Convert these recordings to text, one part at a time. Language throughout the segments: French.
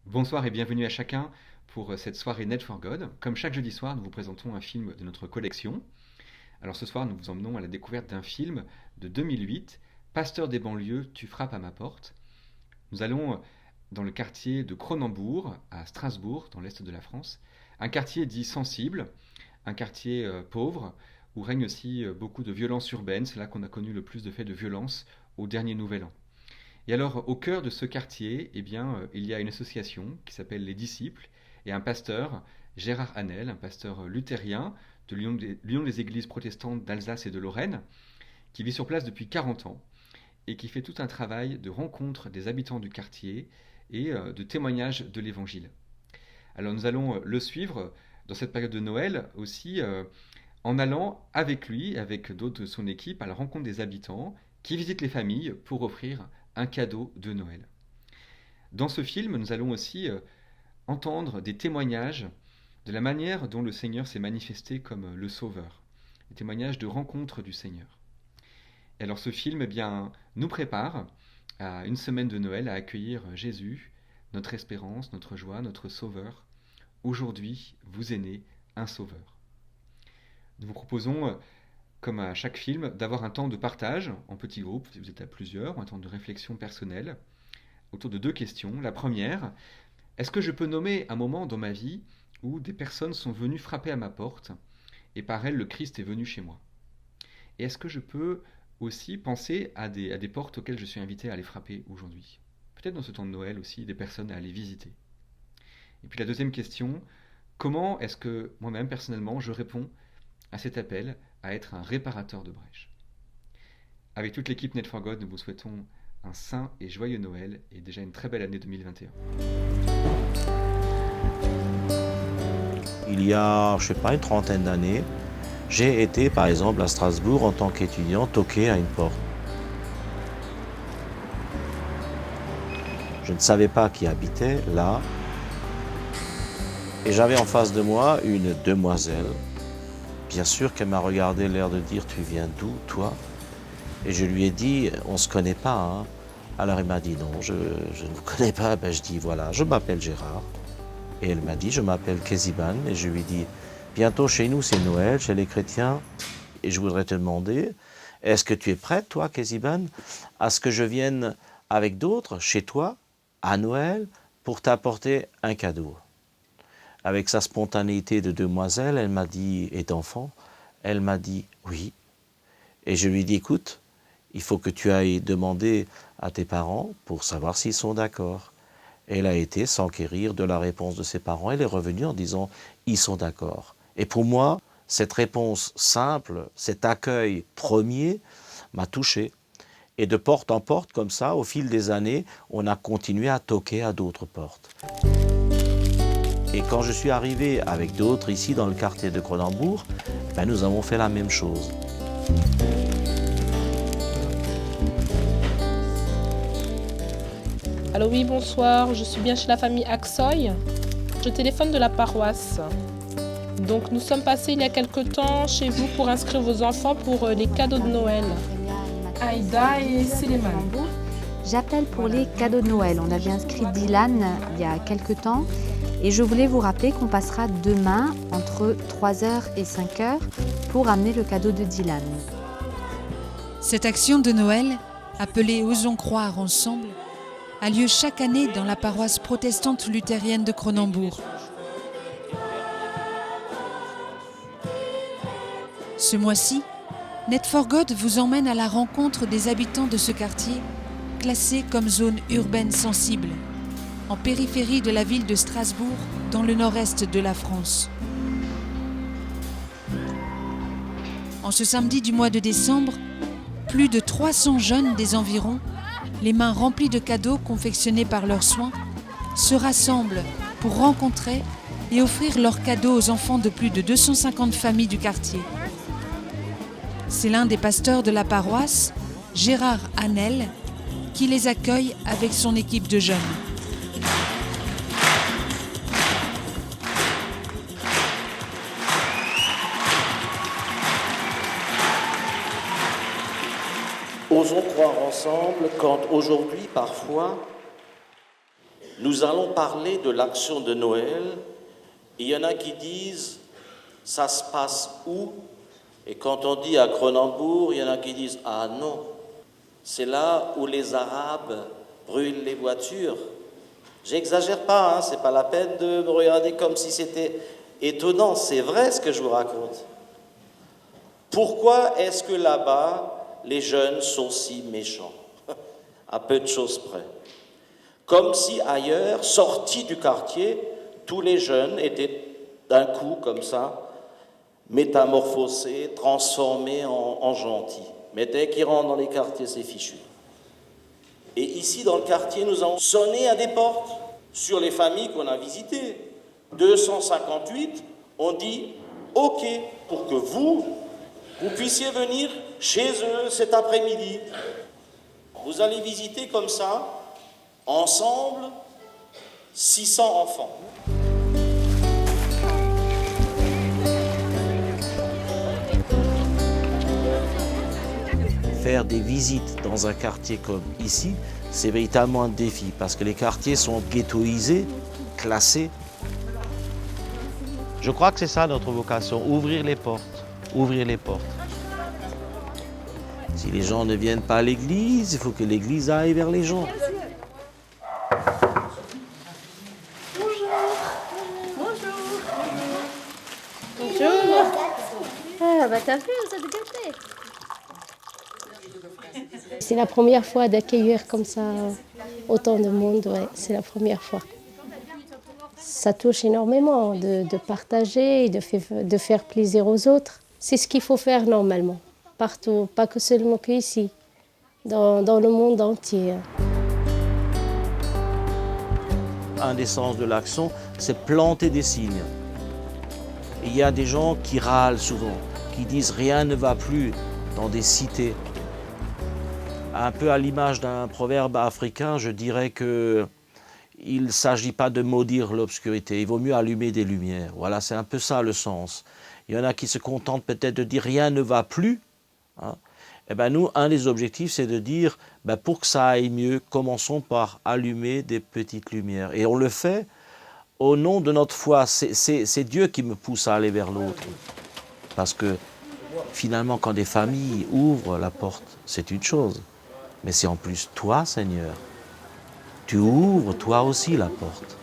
Bonsoir et bienvenue à chacun pour cette soirée Net for God. Comme chaque jeudi soir, nous vous présentons un film de notre collection. Alors ce soir, nous vous emmenons à la découverte d'un film de 2008, Pasteur des banlieues, tu frappes à ma porte. Nous allons dans le quartier de Cronenbourg, à Strasbourg, dans l'est de la France. Un quartier dit sensible, un quartier pauvre, où règne aussi beaucoup de violence urbaine. C'est là qu'on a connu le plus de faits de violence au dernier Nouvel An. Et alors, au cœur de ce quartier, eh bien, il y a une association qui s'appelle les Disciples et un pasteur, Gérard Hanel, un pasteur luthérien de l'Union des Églises protestantes d'Alsace et de Lorraine, qui vit sur place depuis 40 ans et qui fait tout un travail de rencontre des habitants du quartier et de témoignage de l'Évangile. Alors nous allons le suivre dans cette période de Noël aussi en allant avec lui, avec d'autres de son équipe, à la rencontre des habitants qui visitent les familles pour offrir un cadeau de Noël. Dans ce film, nous allons aussi entendre des témoignages de la manière dont le Seigneur s'est manifesté comme le Sauveur, des témoignages de rencontre du Seigneur. Et alors ce film eh bien, nous prépare à une semaine de Noël à accueillir Jésus, notre espérance, notre joie, notre Sauveur. Aujourd'hui, vous est né un Sauveur. Nous vous proposons comme à chaque film, d'avoir un temps de partage en petits groupes, si vous êtes à plusieurs, ou un temps de réflexion personnelle, autour de deux questions. La première, est-ce que je peux nommer un moment dans ma vie où des personnes sont venues frapper à ma porte, et par elles, le Christ est venu chez moi? Et est-ce que je peux aussi penser à des portes auxquelles je suis invité à aller frapper aujourd'hui? Peut-être dans ce temps de Noël aussi, des personnes à aller visiter. Et puis la deuxième question, comment est-ce que moi-même, personnellement, je réponds à cet appel à être un réparateur de brèches? Avec toute l'équipe Net for God, nous vous souhaitons un saint et joyeux Noël et déjà une très belle année 2021. Il y a, je sais pas, une trentaine d'années, j'ai été par exemple à Strasbourg en tant qu'étudiant toquer à une porte. Je ne savais pas qui habitait là et j'avais en face de moi une demoiselle. Bien sûr qu'elle m'a regardé l'air de dire « Tu viens d'où, toi ?» Et je lui ai dit « On ne se connaît pas, hein ?» Alors elle m'a dit « Non, je ne vous connais pas. » Ben, je dis « Voilà, je m'appelle Gérard. » Et elle m'a dit « Je m'appelle Keziban. » Et je lui ai dit « Bientôt chez nous, c'est Noël, chez les chrétiens. Et je voudrais te demander, est-ce que tu es prête, toi, Keziban, à ce que je vienne avec d'autres chez toi, à Noël, pour t'apporter un cadeau ?» Avec sa spontanéité de demoiselle, elle m'a dit, et d'enfant, elle m'a dit oui. Et je lui ai dit, écoute, il faut que tu ailles demander à tes parents pour savoir s'ils sont d'accord. Et elle a été s'enquérir de la réponse de ses parents. Elle est revenue en disant, ils sont d'accord. Et pour moi, cette réponse simple, cet accueil premier, m'a touché. Et de porte en porte, comme ça, au fil des années, on a continué à toquer à d'autres portes. Et quand je suis arrivé avec d'autres ici dans le quartier de Cronenbourg, ben nous avons fait la même chose. Allô, oui, bonsoir, je suis bien chez la famille Aksoy. Je téléphone de la paroisse. Donc nous sommes passés il y a quelque temps chez vous pour inscrire vos enfants pour les cadeaux de Noël. Aïda et Suleiman. J'appelle pour les cadeaux de Noël. On avait inscrit Dylan il y a quelque temps. Et je voulais vous rappeler qu'on passera demain entre 3h et 5h pour amener le cadeau de Dylan. Cette action de Noël, appelée Osons croire ensemble, a lieu chaque année dans la paroisse protestante luthérienne de Cronenbourg. Ce mois-ci, Net for God vous emmène à la rencontre des habitants de ce quartier, classé comme zone urbaine sensible, en périphérie de la ville de Strasbourg, dans le nord-est de la France. En ce samedi du mois de décembre, plus de 300 jeunes des environs, les mains remplies de cadeaux confectionnés par leurs soins, se rassemblent pour rencontrer et offrir leurs cadeaux aux enfants de plus de 250 familles du quartier. C'est l'un des pasteurs de la paroisse, Gérard Hanel, qui les accueille avec son équipe de jeunes. Osons croire ensemble quand aujourd'hui, parfois, Nous allons parler de l'action de Noël. Il y en a qui disent, ça se passe où? Et quand on dit à Cronenbourg, il y en a qui disent, ah non, c'est là où les Arabes brûlent les voitures. J'exagère pas, hein, c'est pas la peine de me regarder comme si c'était étonnant, c'est vrai ce que je vous raconte. Pourquoi est-ce que là-bas, les jeunes sont si méchants? À peu de choses près. Comme si ailleurs, sortis du quartier, tous les jeunes étaient d'un coup, comme ça, métamorphosés, transformés en gentils. Mais dès qu'ils rentrent dans les quartiers, c'est fichu. Et ici, dans le quartier, nous avons sonné à des portes sur les familles qu'on a visitées. 258, on dit « OK » pour que vous puissiez venir chez eux cet après-midi. Vous allez visiter comme ça, ensemble, 600 enfants. Faire des visites dans un quartier comme ici, c'est véritablement un défi parce que les quartiers sont ghettoisés, classés. Je crois que c'est ça notre vocation, ouvrir les portes, ouvrir les portes. Si les gens ne viennent pas à l'église, il faut que l'église aille vers les gens. Bonjour. Ah bah t'as vu, vous êtes gâtés. C'est la première fois d'accueillir comme ça autant de monde, ouais, c'est la première fois. Ça touche énormément de partager et de faire plaisir aux autres. C'est ce qu'il faut faire normalement, partout, pas que seulement qu'ici, dans le monde entier. Un des sens de l'action, c'est planter des signes. Il y a des gens qui râlent souvent, qui disent rien ne va plus dans des cités. Un peu à l'image d'un proverbe africain, je dirais qu'il ne s'agit pas de maudire l'obscurité, il vaut mieux allumer des lumières. Voilà, c'est un peu ça le sens. Il y en a qui se contentent peut-être de dire rien ne va plus. Hein. Eh ben nous, un des objectifs, c'est de dire, pour que ça aille mieux, commençons par allumer des petites lumières. Et on le fait au nom de notre foi. C'est Dieu qui me pousse à aller vers l'autre. Parce que finalement, quand des familles ouvrent la porte, c'est une chose. Mais c'est en plus toi, Seigneur. Tu ouvres toi aussi la porte.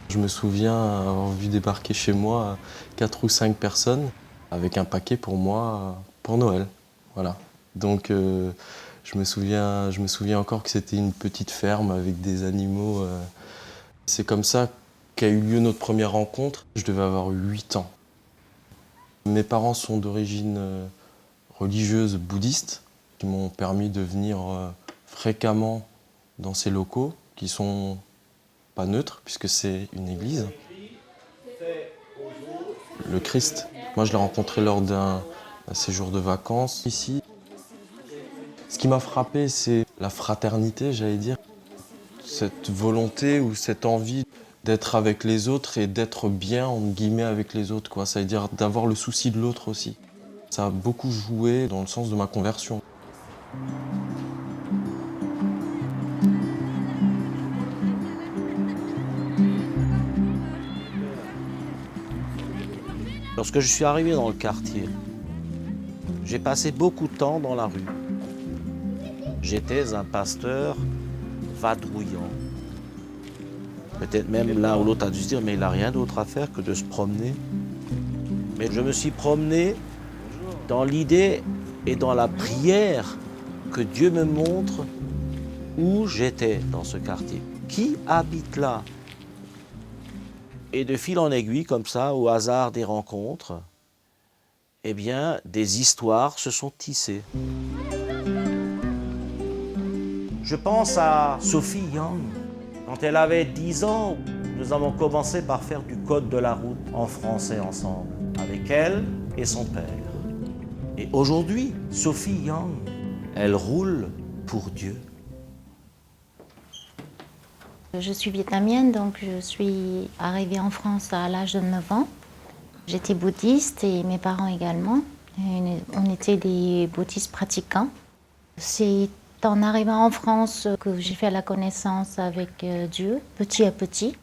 Je me souviens avoir vu débarquer chez moi 4 ou 5 personnes avec un paquet pour moi pour Noël. Voilà. Donc je me souviens encore que c'était une petite ferme avec des animaux. C'est comme ça qu'a eu lieu notre première rencontre. Je devais avoir 8 ans. Mes parents sont d'origine religieuse bouddhiste, qui m'ont permis de venir fréquemment dans ces locaux, qui sont pas neutre, puisque c'est une église. Le Christ, moi je l'ai rencontré lors d'un séjour de vacances ici. Ce qui m'a frappé, c'est la fraternité, j'allais dire. Cette volonté ou cette envie d'être avec les autres et d'être bien, entre guillemets, avec les autres, quoi. Ça veut dire d'avoir le souci de l'autre aussi. Ça a beaucoup joué dans le sens de ma conversion. Lorsque je suis arrivé dans le quartier, j'ai passé beaucoup de temps dans la rue. J'étais un pasteur vadrouillant. Peut-être même l'un ou l'autre a dû se dire, mais il n'a rien d'autre à faire que de se promener. Mais je me suis promené dans l'idée et dans la prière que Dieu me montre où j'étais dans ce quartier. Qui habite là? Et de fil en aiguille, comme ça, au hasard des rencontres, eh bien, des histoires se sont tissées. Je pense à Sophie Young. Quand elle avait 10 ans, nous avons commencé par faire du code de la route en français ensemble, avec elle et son père. Et aujourd'hui, Sophie Young, elle roule pour Dieu. Je suis vietnamienne, donc je suis arrivée en France à l'âge de 9 ans. J'étais bouddhiste et mes parents également. On était des bouddhistes pratiquants. C'est En arrivant en France, que j'ai fait la connaissance avec Dieu, petit à petit.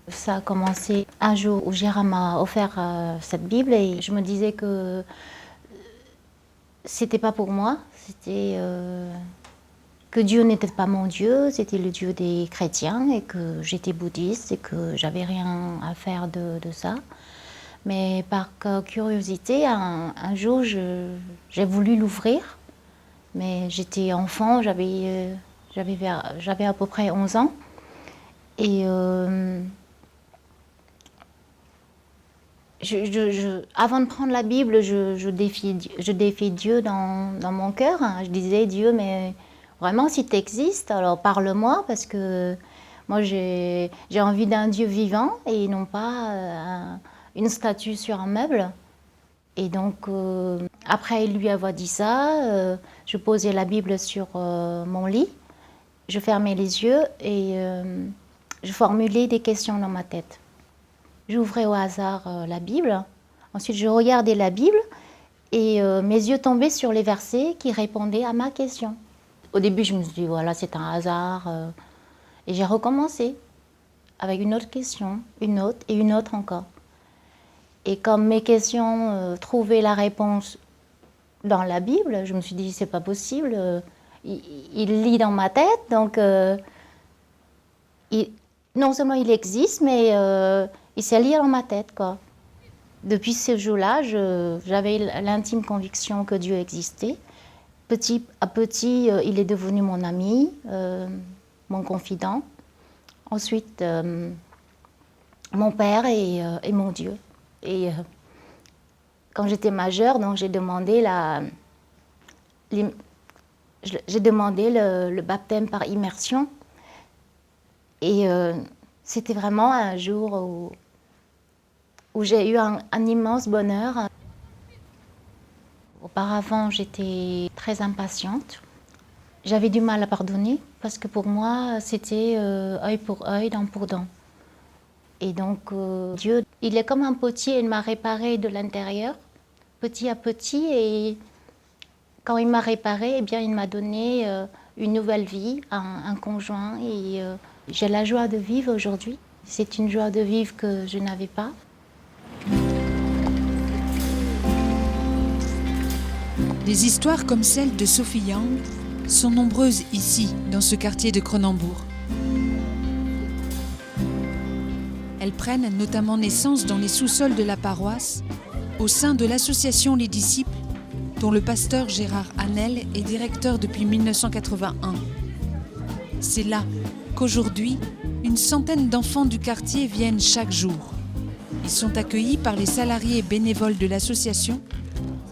Ça a commencé un jour où Gérard m'a offert cette Bible et je me disais que c'était pas pour moi, c'était que Dieu n'était pas mon Dieu, c'était le Dieu des chrétiens et que j'étais bouddhiste et que j'avais rien à faire de ça. Mais par curiosité, un jour, j'ai voulu l'ouvrir. Mais j'étais enfant, j'avais à peu près 11 ans. Et avant de prendre la Bible, je défiais Dieu dans mon cœur. Je disais, Dieu, mais vraiment, si tu existes, alors parle-moi, parce que moi, j'ai envie d'un Dieu vivant et non pas une statue sur un meuble. Et donc, après lui avoir dit ça, je posais la Bible sur mon lit, je fermais les yeux et je formulais des questions dans ma tête. J'ouvrais au hasard la Bible, ensuite je regardais la Bible et mes yeux tombaient sur les versets qui répondaient à ma question. Au début, je me suis dit, voilà, c'est un hasard. Et j'ai recommencé avec une autre question, une autre et une autre encore. Et comme mes questions trouvaient la réponse dans la Bible, je me suis dit, c'est pas possible. Il lit dans ma tête, donc non seulement il existe, mais il sait lire dans ma tête, quoi. Depuis ce jour-là, j'avais l'intime conviction que Dieu existait. Petit à petit, il est devenu mon ami, mon confident. Ensuite, mon père et mon Dieu. Et quand j'étais majeure, donc j'ai demandé le baptême par immersion. Et c'était vraiment un jour où j'ai eu un immense bonheur. Auparavant, j'étais très impatiente. J'avais du mal à pardonner parce que pour moi, c'était œil pour œil, dent pour dent. Et donc, Dieu, il est comme un potier, il m'a réparé de l'intérieur, petit à petit. Et quand il m'a réparé, eh bien, il m'a donné une nouvelle vie, un conjoint. Et j'ai la joie de vivre aujourd'hui. C'est une joie de vivre que je n'avais pas. Des histoires comme celle de Sophie Young sont nombreuses ici, dans ce quartier de Cronenbourg. Elles prennent notamment naissance dans les sous-sols de la paroisse, au sein de l'association Les Disciples, dont le pasteur Gérard Hanel est directeur depuis 1981. C'est là qu'aujourd'hui, une centaine d'enfants du quartier viennent chaque jour. Ils sont accueillis par les salariés bénévoles de l'association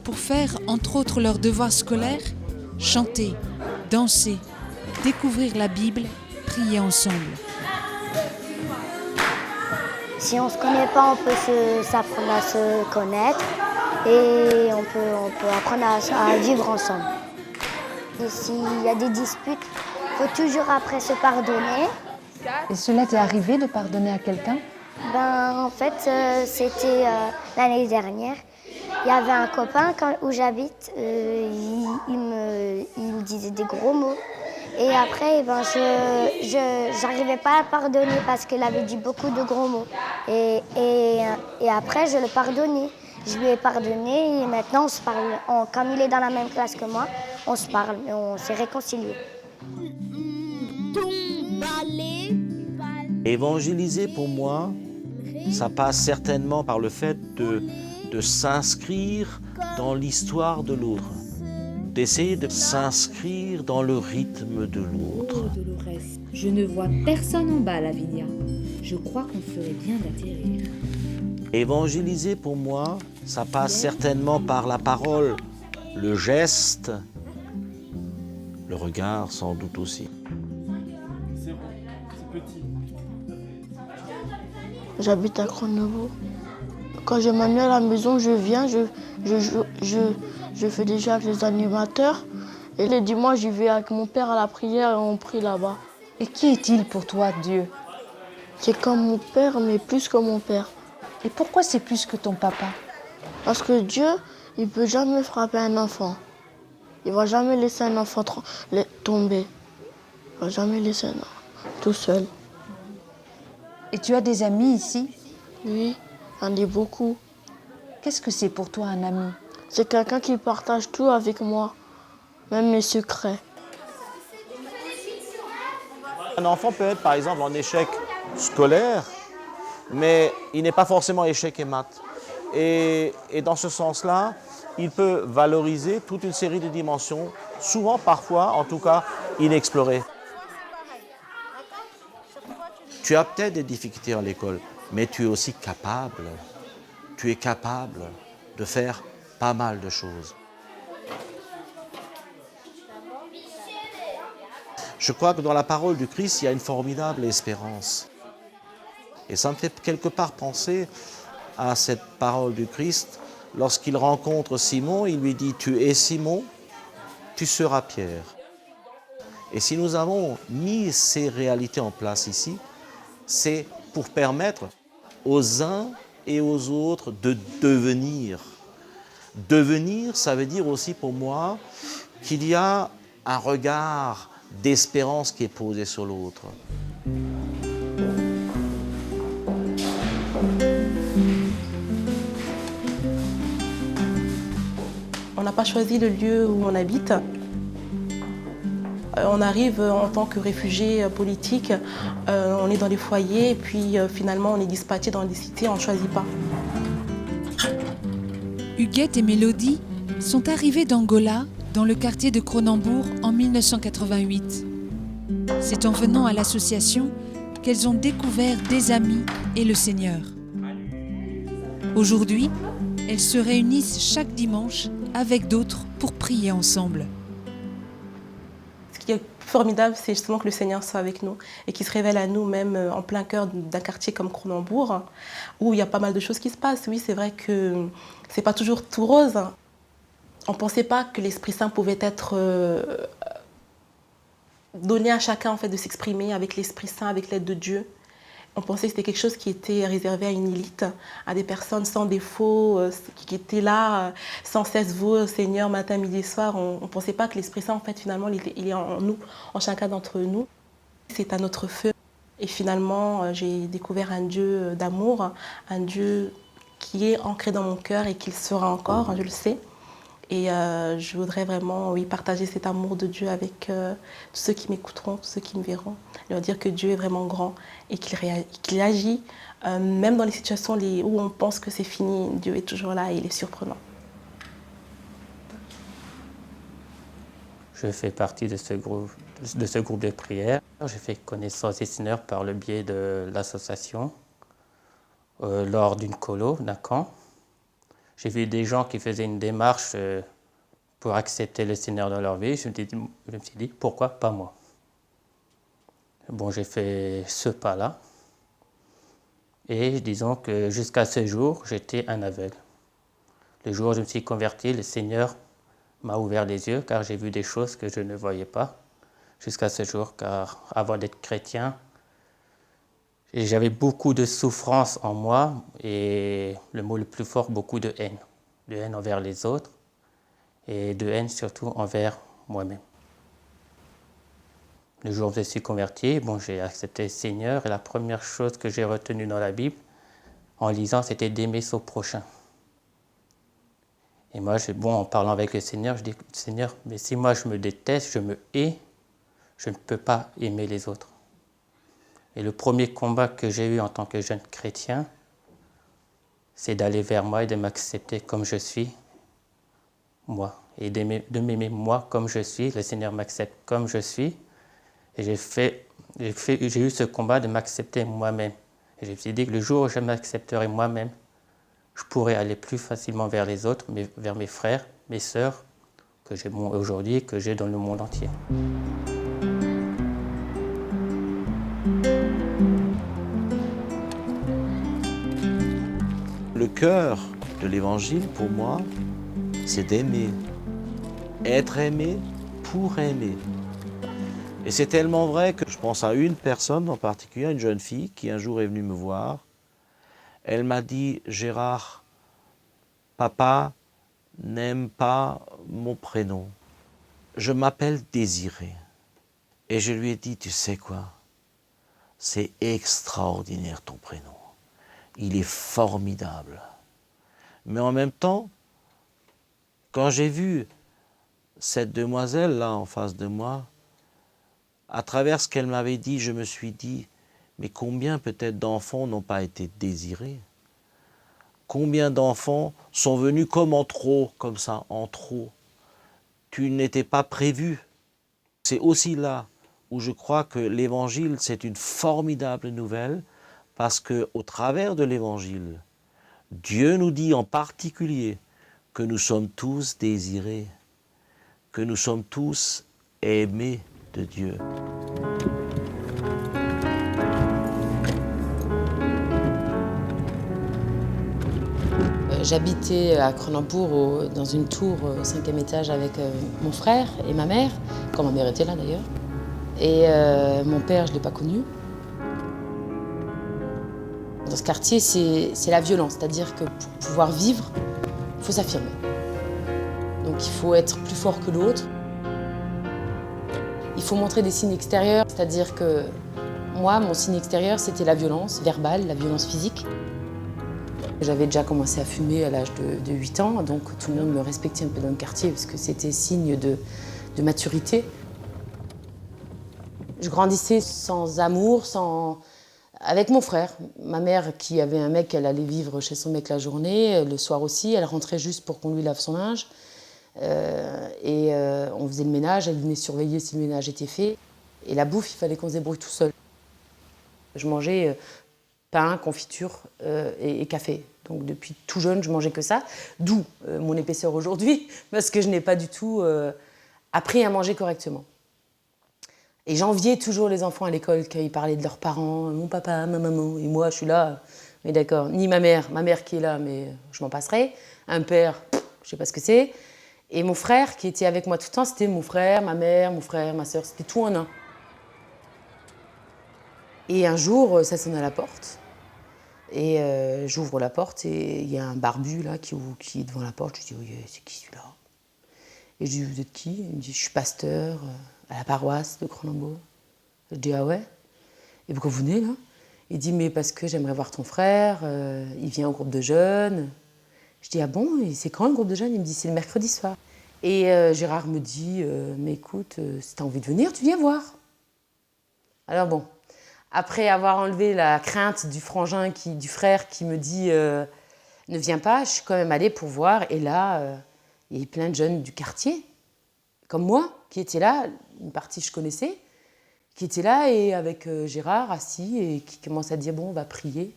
pour faire, entre autres, leurs devoirs scolaires, chanter, danser, découvrir la Bible, prier ensemble. Si on ne se connaît pas, on peut s'apprendre à se connaître et on peut apprendre à vivre ensemble. Et s'il y a des disputes, il faut toujours après se pardonner. Et cela t'est arrivé de pardonner à quelqu'un ? En fait, c'était l'année dernière. Il y avait un copain où j'habite, il me disait des gros mots. Et après, je n'arrivais pas à pardonner parce qu'il avait dit beaucoup de gros mots. Et après, je le pardonnais. Je lui ai pardonné et maintenant, on se parle. Comme il est dans la même classe que moi, on se parle et on s'est réconciliés. Évangéliser, pour moi, ça passe certainement par le fait de s'inscrire dans l'histoire de l'autre, d'essayer de s'inscrire dans le rythme de l'autre. Je ne vois personne en bas, Lavinia. Je crois qu'on ferait bien d'atterrir. Évangéliser, pour moi, ça passe certainement par la parole, le geste, le regard sans doute aussi. J'habite à Cronenbourg. Quand je m'ennuie à la maison, je viens, je fais déjà avec les animateurs. Et les dimanches, j'y vais avec mon père à la prière et on prie là-bas. Et qui est-il pour toi, Dieu ? C'est comme mon père, mais plus que mon père. Et pourquoi c'est plus que ton papa ? Parce que Dieu, il ne peut jamais frapper un enfant. Il ne va jamais laisser un enfant tomber. Il ne va jamais laisser un enfant tout seul. Et tu as des amis ici? Oui, j'en ai beaucoup. Qu'est-ce que c'est pour toi un ami? C'est quelqu'un qui partage tout avec moi, même mes secrets. Un enfant peut être par exemple en échec scolaire, mais il n'est pas forcément échec et maths. Et dans ce sens-là, il peut valoriser toute une série de dimensions, souvent, parfois, en tout cas, inexplorées. Tu as peut-être des difficultés à l'école, mais tu es aussi capable. Tu es capable de faire pas mal de choses. Je crois que dans la parole du Christ, il y a une formidable espérance. Et ça me fait quelque part penser à cette parole du Christ. Lorsqu'il rencontre Simon, il lui dit « Tu es Simon, tu seras Pierre ». Et si nous avons mis ces réalités en place ici, c'est pour permettre aux uns et aux autres de devenir. Devenir, ça veut dire aussi pour moi qu'il y a un regard d'espérance qui est posé sur l'autre. On n'a pas choisi le lieu où on habite. On arrive en tant que réfugiés politiques, on est dans les foyers et puis finalement on est dispatché dans des cités, on ne choisit pas. Huguette et Mélodie sont arrivées d'Angola, dans le quartier de Cronenbourg, en 1988. C'est en venant à l'association qu'elles ont découvert des amis et le Seigneur. Aujourd'hui, elles se réunissent chaque dimanche avec d'autres pour prier ensemble. Ce qui est formidable, c'est justement que le Seigneur soit avec nous et qu'il se révèle à nous même en plein cœur d'un quartier comme Cronenbourg, où il y a pas mal de choses qui se passent. Oui, c'est vrai que c'est pas toujours tout rose. On ne pensait pas que l'Esprit Saint pouvait être donné à chacun en fait, de s'exprimer avec l'Esprit Saint, avec l'aide de Dieu. On pensait que c'était quelque chose qui était réservé à une élite, à des personnes sans défaut, qui étaient là sans cesse vouées au Seigneur matin, midi et soir. On ne pensait pas que l'Esprit Saint, en fait, finalement, il est en nous, en chacun d'entre nous. C'est à notre feu. Et finalement, j'ai découvert un Dieu d'amour, un Dieu qui est ancré dans mon cœur et qui le sera encore, je le sais. Et je voudrais vraiment partager cet amour de Dieu avec tous ceux qui m'écouteront, tous ceux qui me verront. Leur dire que Dieu est vraiment grand et qu'il agit, même dans les situations où on pense que c'est fini, Dieu est toujours là et il est surprenant. Je fais partie de ce groupe de prière. J'ai fait connaissance des Seigneurs par le biais de l'association lors d'une colo d'un camp. J'ai vu des gens qui faisaient une démarche pour accepter le Seigneur dans leur vie. Je me suis dit, pourquoi pas moi? Bon, j'ai fait ce pas-là. Et disons que jusqu'à ce jour, j'étais un aveugle. Le jour où je me suis converti, le Seigneur m'a ouvert les yeux car j'ai vu des choses que je ne voyais pas jusqu'à ce jour. Car avant d'être chrétien, j'avais beaucoup de souffrance en moi et le mot le plus fort, beaucoup de haine envers les autres et de haine surtout envers moi-même. Le jour où je me suis converti, j'ai accepté le Seigneur et la première chose que j'ai retenue dans la Bible en lisant, c'était d'aimer son prochain. Et moi, en parlant avec le Seigneur, je dis, Seigneur, mais si moi je me déteste, je me hais, je ne peux pas aimer les autres. Et le premier combat que j'ai eu en tant que jeune chrétien, c'est d'aller vers moi et de m'accepter comme je suis, moi. Et de m'aimer moi comme je suis. Le Seigneur m'accepte comme je suis. Et j'ai eu ce combat de m'accepter moi-même. Et je me suis dit que le jour où je m'accepterai moi-même, je pourrai aller plus facilement vers les autres, vers mes frères, mes sœurs, que j'ai aujourd'hui et que j'ai dans le monde entier. Le cœur de l'Évangile, pour moi, c'est d'aimer. Être aimé pour aimer. Et c'est tellement vrai que je pense à une personne en particulier, une jeune fille qui un jour est venue me voir. Elle m'a dit, Gérard, papa n'aime pas mon prénom. je m'appelle Désiré. Et je lui ai dit, tu sais quoi? C'est extraordinaire ton prénom. Il est formidable. Mais en même temps, quand j'ai vu cette demoiselle-là en face de moi, à travers ce qu'elle m'avait dit, je me suis dit, mais combien peut-être d'enfants n'ont pas été désirés? Combien d'enfants sont venus comme en trop, comme ça, en trop? Tu n'étais pas prévu. C'est aussi là où je crois que l'Évangile, c'est une formidable nouvelle, parce qu'au travers de l'Évangile, Dieu nous dit en particulier que nous sommes tous désirés, que nous sommes tous aimés de Dieu. J'habitais à Cronenbourg dans une tour au 5e étage avec mon frère et ma mère, quand ma mère était là d'ailleurs. Et mon père, je ne l'ai pas connu. Dans ce quartier, c'est la violence, c'est-à-dire que pour pouvoir vivre, il faut s'affirmer. Donc il faut être plus fort que l'autre. Il faut montrer des signes extérieurs, c'est-à-dire que moi, mon signe extérieur, c'était la violence verbale, la violence physique. J'avais déjà commencé à fumer à l'âge de 8 ans, donc tout le monde me respectait un peu dans le quartier parce que c'était signe de maturité. Je grandissais sans amour, avec mon frère. Ma mère, qui avait un mec, elle allait vivre chez son mec la journée, le soir aussi, elle rentrait juste pour qu'on lui lave son linge. On faisait le ménage, elle venait surveiller si le ménage était fait. Et la bouffe, il fallait qu'on se débrouille tout seul. Je mangeais pain, confiture et café. Donc depuis tout jeune, je mangeais que ça. D'où mon épaisseur aujourd'hui, parce que je n'ai pas du tout appris à manger correctement. Et j'enviais toujours les enfants à l'école quand ils parlaient de leurs parents, mon papa, ma maman. Et moi, je suis là, mais d'accord, ni ma mère qui est là, mais je m'en passerai. Un père, je sais pas ce que c'est. Et mon frère qui était avec moi tout le temps, c'était mon frère, ma sœur, c'était tout en un. Et un jour, ça sonne à la porte. Et j'ouvre la porte et il y a un barbu là qui est devant la porte. Je dis, oui, c'est qui celui-là? Et je dis, vous êtes qui? Il me dit, je suis pasteur à la paroisse de Cronenbourg. Je dis, ah ouais? Et pourquoi vous venez là? Il dit, mais parce que j'aimerais voir ton frère, il vient au groupe de jeunes. Je dis, ah bon? Et c'est quand le groupe de jeunes? Il me dit, c'est le mercredi soir. Et Gérard me dit, mais écoute, si t'as envie de venir, tu viens voir. Alors bon. Après avoir enlevé la crainte du frangin, du frère qui me dit ne viens pas, je suis quand même allée pour voir. Et là, il y avait plein de jeunes du quartier, comme moi, qui étaient là, une partie je connaissais, qui étaient là et avec Gérard assis et qui commence à dire bon, on va prier.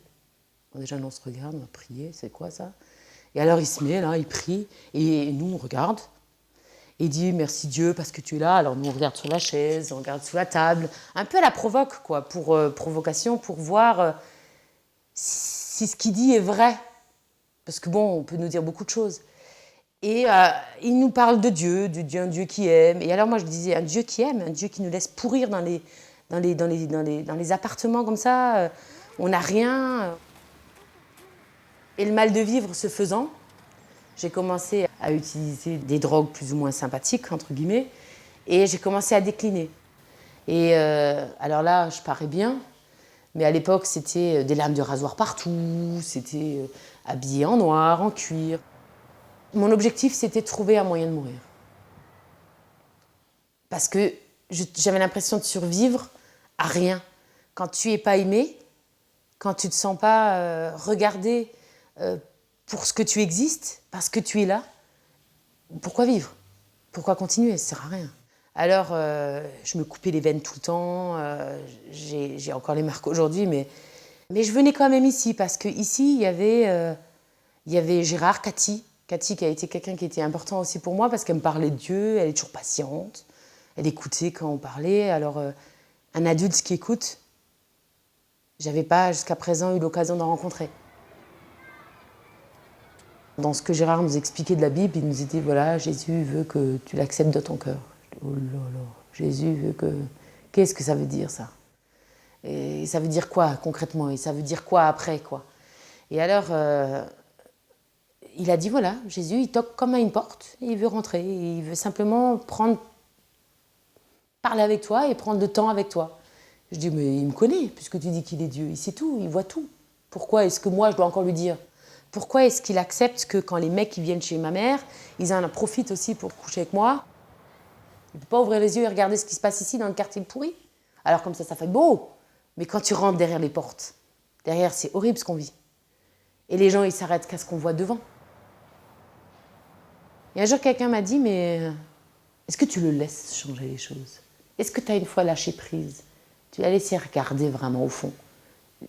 Bon, déjà, nous, on se regarde, on va prier, c'est quoi ça? Et alors il se met là, il prie et nous, on regarde. Et il dit merci Dieu parce que tu es là. Alors nous on regarde sur la chaise, on regarde sous la table, un peu à la provoque quoi, pour provocation, pour voir si ce qu'il dit est vrai. Parce que bon, on peut nous dire beaucoup de choses. Et il nous parle de Dieu, un Dieu qui aime. Et alors moi je disais un Dieu qui aime, un Dieu qui nous laisse pourrir dans les appartements comme ça. On n'a rien. Et le mal de vivre se faisant, j'ai commencé à utiliser des drogues plus ou moins sympathiques, entre guillemets, et j'ai commencé à décliner. Et alors là, je parais bien, mais à l'époque, c'était des lames de rasoir partout, c'était habillé en noir, en cuir. Mon objectif, c'était de trouver un moyen de mourir. Parce que j'avais l'impression de survivre à rien. Quand tu n'es pas aimé, quand tu ne te sens pas regardé pour ce que tu existes, parce que tu es là, pourquoi vivre? Pourquoi continuer? Ça ne sert à rien. Alors, je me coupais les veines tout le temps, j'ai encore les marques aujourd'hui, mais je venais quand même ici, parce qu'ici, il y avait Gérard, Cathy qui a été quelqu'un qui était important aussi pour moi, parce qu'elle me parlait de Dieu, elle est toujours patiente, elle écoutait quand on parlait. Alors, un adulte qui écoute, j'avais pas jusqu'à présent eu l'occasion d'en rencontrer. Dans ce que Gérard nous expliquait de la Bible, il nous disait, voilà, Jésus veut que tu l'acceptes dans ton cœur. Oh là là, Jésus veut que... Qu'est-ce que ça veut dire, ça? Et ça veut dire quoi, concrètement? Et ça veut dire quoi après, quoi? Et alors, il a dit, voilà, Jésus, il toque comme à une porte, et il veut rentrer. Et il veut simplement prendre parler avec toi et prendre le temps avec toi. Je dis, mais il me connaît, puisque tu dis qu'il est Dieu. Il sait tout, il voit tout. Pourquoi est-ce que moi, je dois encore lui dire? Pourquoi est-ce qu'il accepte que quand les mecs qui viennent chez ma mère, ils en profitent aussi pour coucher avec moi? Il ne peut pas ouvrir les yeux et regarder ce qui se passe ici dans le quartier pourri. Alors comme ça fait beau. Mais quand tu rentres derrière les portes, derrière, c'est horrible ce qu'on vit. Et les gens, ils s'arrêtent qu'à ce qu'on voit devant. Et un jour, quelqu'un m'a dit, mais est-ce que tu le laisses changer les choses? Est-ce que tu as une fois lâché prise? Tu l'as laissé regarder vraiment au fond?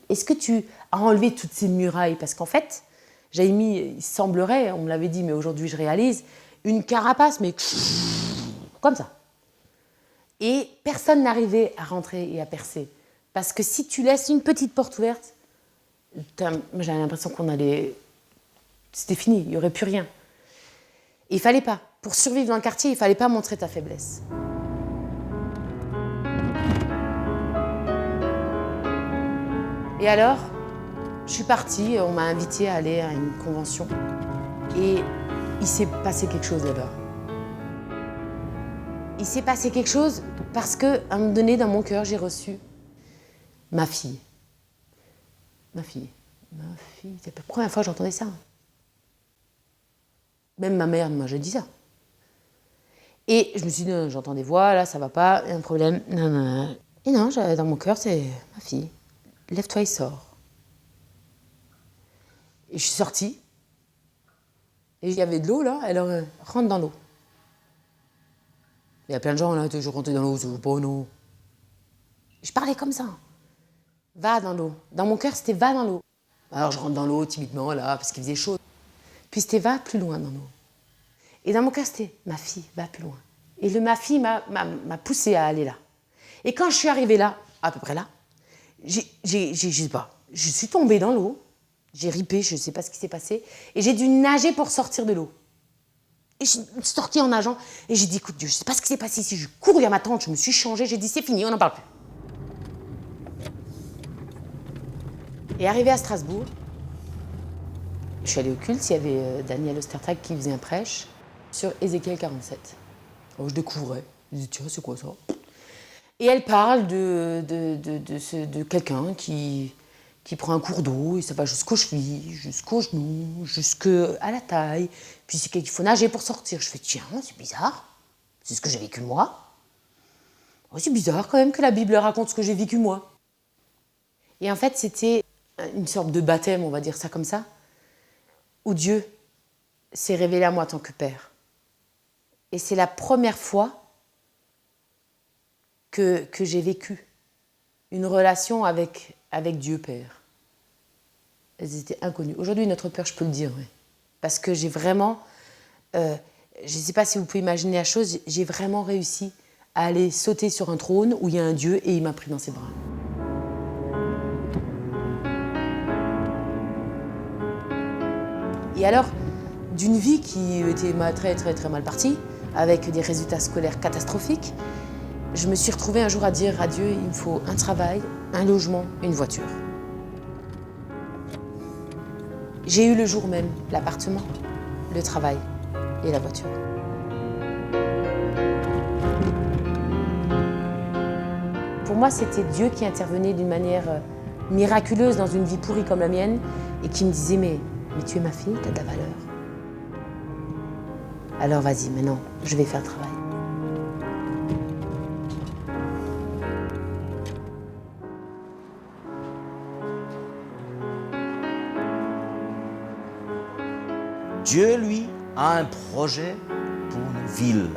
Est-ce que tu as enlevé toutes ces murailles? Parce qu'en fait, j'avais mis, il semblerait, on me l'avait dit, mais aujourd'hui je réalise, une carapace, mais comme ça. Et personne n'arrivait à rentrer et à percer. Parce que si tu laisses une petite porte ouverte, j'avais l'impression qu'on allait... C'était fini, il n'y aurait plus rien. Et il ne fallait pas. Pour survivre dans le quartier, il ne fallait pas montrer ta faiblesse. Et alors, je suis partie, on m'a invitée à aller à une convention. Et il s'est passé quelque chose là-bas. Il s'est passé quelque chose parce qu'à un moment donné, dans mon cœur, j'ai reçu ma fille. Ma fille. C'est la première fois que j'entendais ça. Même ma mère m'a déjà dit ça. Et je me suis dit, non, j'entends des voix, là, ça va pas, il y a un problème. Non. Et non, dans mon cœur, c'est ma fille. Lève-toi et sors. Et je suis sortie. Et il y avait de l'eau, là, alors rentre dans l'eau. Il y a plein de gens, là, toujours rentrés dans l'eau, c'est pas non. Je parlais comme ça. Va dans l'eau. Dans mon cœur, c'était va dans l'eau. Alors je rentre dans l'eau timidement, là, parce qu'il faisait chaud. Puis c'était va plus loin dans l'eau. Et dans mon cœur, c'était ma fille, va plus loin. Et ma fille m'a poussée à aller là. Et quand je suis arrivée là, à peu près là, je sais pas, je suis tombée dans l'eau, j'ai ripé, je sais pas ce qui s'est passé, et j'ai dû nager pour sortir de l'eau. Et je suis sortie en nageant, et j'ai dit, écoute Dieu, je sais pas ce qui s'est passé ici, je cours vers ma tante, je me suis changée, j'ai dit, c'est fini, on n'en parle plus. Et arrivée à Strasbourg, je suis allée au culte, il y avait Daniel Ostertag qui faisait un prêche sur Ézéchiel 47. Alors je découvrais, je disais, tiens, c'est quoi ça? Et elle parle de quelqu'un qui prend un cours d'eau, et ça va jusqu'aux chevilles, jusqu'aux genoux, jusqu'à la taille. Puis c'est qu'il faut nager pour sortir. Je fais, tiens, c'est bizarre. C'est ce que j'ai vécu moi. Oh, c'est bizarre quand même que la Bible raconte ce que j'ai vécu moi. Et en fait, c'était une sorte de baptême, on va dire ça comme ça, où Dieu s'est révélé à moi en tant que père. Et c'est la première fois que j'ai vécu une relation avec Dieu Père. Elles étaient inconnues. Aujourd'hui, notre Père, je peux le dire, oui. Parce que j'ai vraiment, je ne sais pas si vous pouvez imaginer la chose, j'ai vraiment réussi à aller sauter sur un trône où il y a un Dieu et il m'a pris dans ses bras. Et alors, d'une vie qui était très très très mal partie, avec des résultats scolaires catastrophiques, je me suis retrouvée un jour à dire à Dieu, il me faut un travail, un logement, une voiture. J'ai eu le jour même l'appartement, le travail et la voiture. Pour moi, c'était Dieu qui intervenait d'une manière miraculeuse dans une vie pourrie comme la mienne et qui me disait, mais tu es ma fille, tu as de la valeur. Alors vas-y, maintenant, je vais faire le travail. Dieu, lui, a un projet pour nos villes.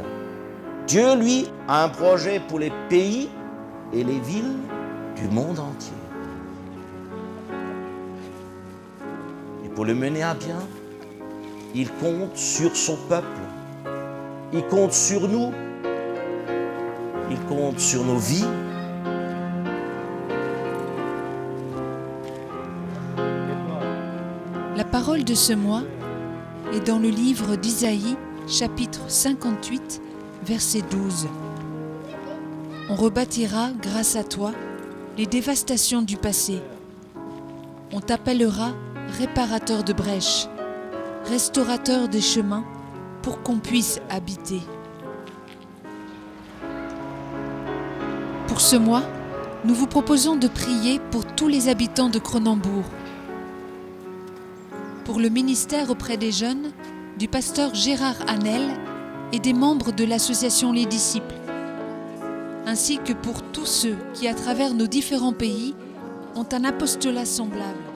Dieu, lui, a un projet pour les pays et les villes du monde entier. Et pour le mener à bien, il compte sur son peuple. Il compte sur nous. Il compte sur nos vies. La parole de ce mois est dans le livre d'Isaïe, chapitre 58, verset 12. On rebâtira, grâce à toi, les dévastations du passé. On t'appellera réparateur de brèches, restaurateur des chemins, pour qu'on puisse habiter. Pour ce mois, nous vous proposons de prier pour tous les habitants de Cronenbourg. Pour le ministère auprès des jeunes, du pasteur Gérard Hanel et des membres de l'association Les Disciples, ainsi que pour tous ceux qui, à travers nos différents pays, ont un apostolat semblable.